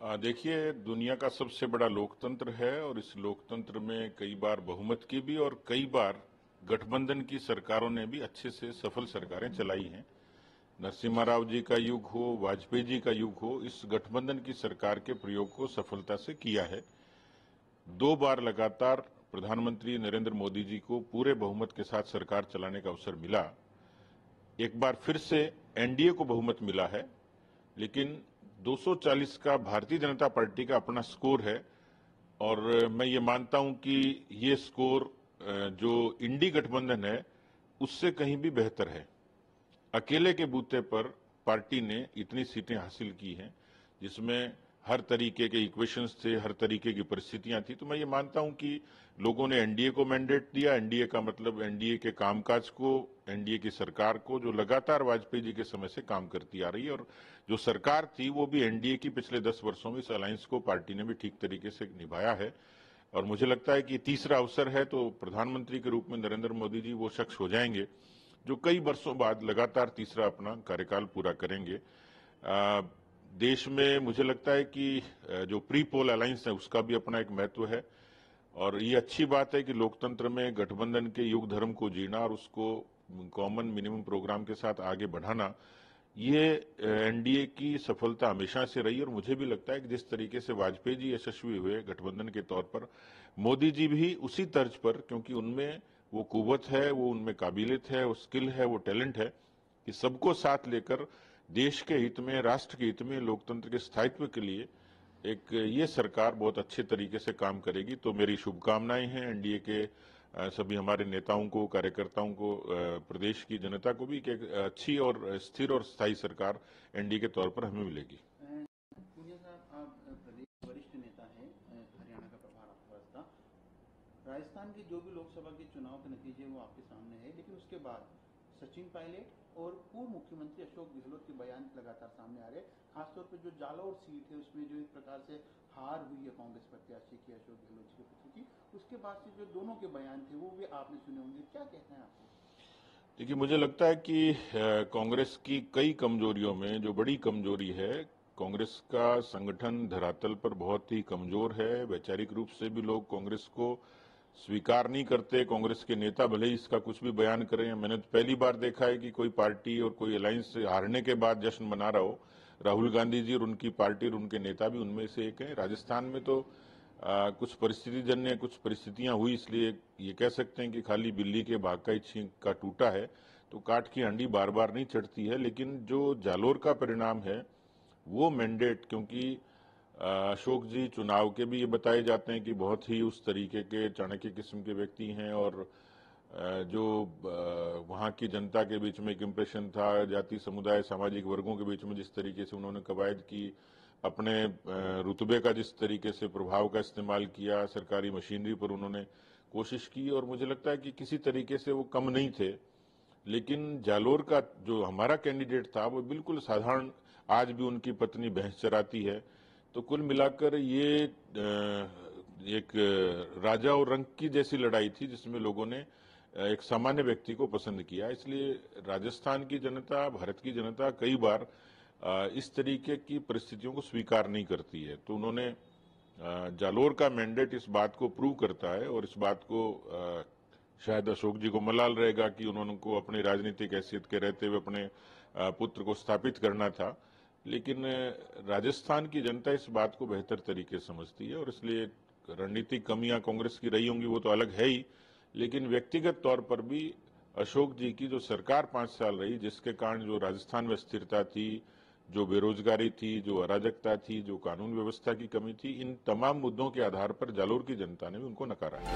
देखिए, दुनिया का सबसे बड़ा लोकतंत्र है और इस लोकतंत्र में कई बार बहुमत की भी और कई बार गठबंधन की सरकारों ने भी अच्छे से सफल सरकारें चलाई हैं। नरसिम्हा राव जी का युग हो, वाजपेयी जी का युग हो, इस गठबंधन की सरकार के प्रयोग को सफलता से किया है। 2 बार लगातार प्रधानमंत्री नरेंद्र मोदी जी को पूरे बहुमत के साथ सरकार चलाने का अवसर मिला। एक बार फिर से एनडीए को बहुमत मिला है, लेकिन 240 का भारतीय जनता पार्टी का अपना स्कोर है और मैं ये मानता हूं कि ये स्कोर जो इंडी गठबंधन है उससे कहीं भी बेहतर है। अकेले के बूते पर पार्टी ने इतनी सीटें हासिल की हैं, जिसमें हर तरीके के इक्वेशंस थे, हर तरीके की परिस्थितियां थी। तो मैं ये मानता हूं कि लोगों ने एनडीए को मैंडेट दिया। एनडीए का मतलब एनडीए के कामकाज को, एनडीए की सरकार को, जो लगातार वाजपेयी जी के समय से काम करती आ रही है, और जो सरकार थी वो भी एनडीए की पिछले 10 वर्षों में इस अलायंस को पार्टी ने भी ठीक तरीके से निभाया है। और मुझे लगता है कि तीसरा अवसर है तो प्रधानमंत्री के रूप में नरेंद्र मोदी जी वो शख्स हो जाएंगे जो कई वर्षों बाद लगातार तीसरा अपना कार्यकाल पूरा करेंगे। देश में मुझे लगता है कि जो प्री पोल अलायंस है उसका भी अपना एक महत्व है और ये अच्छी बात है कि लोकतंत्र में गठबंधन के युग धर्म को जीना और उसको कॉमन मिनिमम प्रोग्राम के साथ आगे बढ़ाना, ये एनडीए की सफलता हमेशा से रही। और मुझे भी लगता है कि जिस तरीके से वाजपेयी जी यशस्वी हुए गठबंधन के तौर पर, मोदी जी भी उसी तर्ज पर, क्योंकि उनमें वो कुव्वत है, वो उनमें काबिलियत है, वो स्किल है, वो टैलेंट है कि सबको साथ लेकर देश के हित में, राष्ट्र के हित में, लोकतंत्र के स्थायित्व के लिए एक ये सरकार बहुत अच्छे तरीके से काम करेगी। तो मेरी शुभकामनाएं हैं एनडीए के सभी हमारे नेताओं को, कार्यकर्ताओं को, प्रदेश की जनता को भी कि एक अच्छी और स्थिर और स्थायी सरकार एनडीए के तौर पर हमें मिलेगी। आप प्रदेश वरिष्ठ नेता हैं, हरियाणा का प्रभार आपके पास था। राजस्थान के जो भी लोकसभा के चुनाव के नतीजे वो आपके सामने है, लेकिन उसके बाद सचिन पायलट और पूर्व मुख्यमंत्री अशोक गहलोत के बयान लगातार सामने आ रहे हैं। खासतौर पर जो जालौर सीट है उसमें जो इस प्रकार से हार हुई है कांग्रेस प्रत्याशी की अशोक गहलोत के पुत्र की, उसके बाद से जो दोनों के बयान थे वो भी आपने सुने होंगे, क्या कहते हैं आप? देखिए, मुझे लगता है कि कांग्रेस की कई कमजोरियों में जो बड़ी कमजोरी है, कांग्रेस का संगठन धरातल पर बहुत ही कमजोर है। वैचारिक रूप से भी लोग कांग्रेस को स्वीकार नहीं करते। कांग्रेस के नेता भले ही इसका कुछ भी बयान करें, मैंने तो पहली बार देखा है कि कोई पार्टी और कोई अलायंस हारने के बाद जश्न मना रहा हो। राहुल गांधी जी और उनकी पार्टी और उनके नेता भी उनमें से एक हैं। राजस्थान में तो कुछ परिस्थितिजन्य कुछ परिस्थितियां हुई, इसलिए ये कह सकते हैं कि खाली बिल्ली के भाग का ही छींक का टूटा है, तो काठ की हंडी बार बार नहीं चढ़ती है। लेकिन जो जालोर का परिणाम है वो मैंडेट, क्योंकि अशोक जी चुनाव के भी ये बताए जाते हैं कि बहुत ही उस तरीके के चाणक्य किस्म के व्यक्ति हैं और जो वहाँ की जनता के बीच में एक इम्प्रेशन था, जाति समुदाय सामाजिक वर्गों के बीच में जिस तरीके से उन्होंने कवायद की, अपने रुतबे का जिस तरीके से प्रभाव का इस्तेमाल किया, सरकारी मशीनरी पर उन्होंने कोशिश की, और मुझे लगता है कि किसी तरीके से वो कम नहीं थे। लेकिन जालोर का जो हमारा कैंडिडेट था वो बिल्कुल साधारण, आज भी उनकी पत्नी भैंस चराती है। तो कुल मिलाकर ये एक राजा और रंक की जैसी लड़ाई थी, जिसमें लोगों ने एक सामान्य व्यक्ति को पसंद किया। इसलिए राजस्थान की जनता, भारत की जनता कई बार इस तरीके की परिस्थितियों को स्वीकार नहीं करती है। तो उन्होंने जालोर का मैंडेट इस बात को प्रूव करता है और इस बात को शायद अशोक जी को मलाल रहेगा कि उन्होंने को अपनी राजनीतिक हैसियत के रहते हुए अपने पुत्र को स्थापित करना था। लेकिन राजस्थान की जनता इस बात को बेहतर तरीके से समझती है और इसलिए रणनीतिक कमियां कांग्रेस की रही होंगी वो तो अलग है ही, लेकिन व्यक्तिगत तौर पर भी अशोक जी की जो सरकार 5 साल रही, जिसके कारण जो राजस्थान में स्थिरता थी, जो बेरोजगारी थी, जो अराजकता थी, जो कानून व्यवस्था की कमी थी, इन तमाम मुद्दों के आधार पर जालोर की जनता ने भी उनको नकारा है।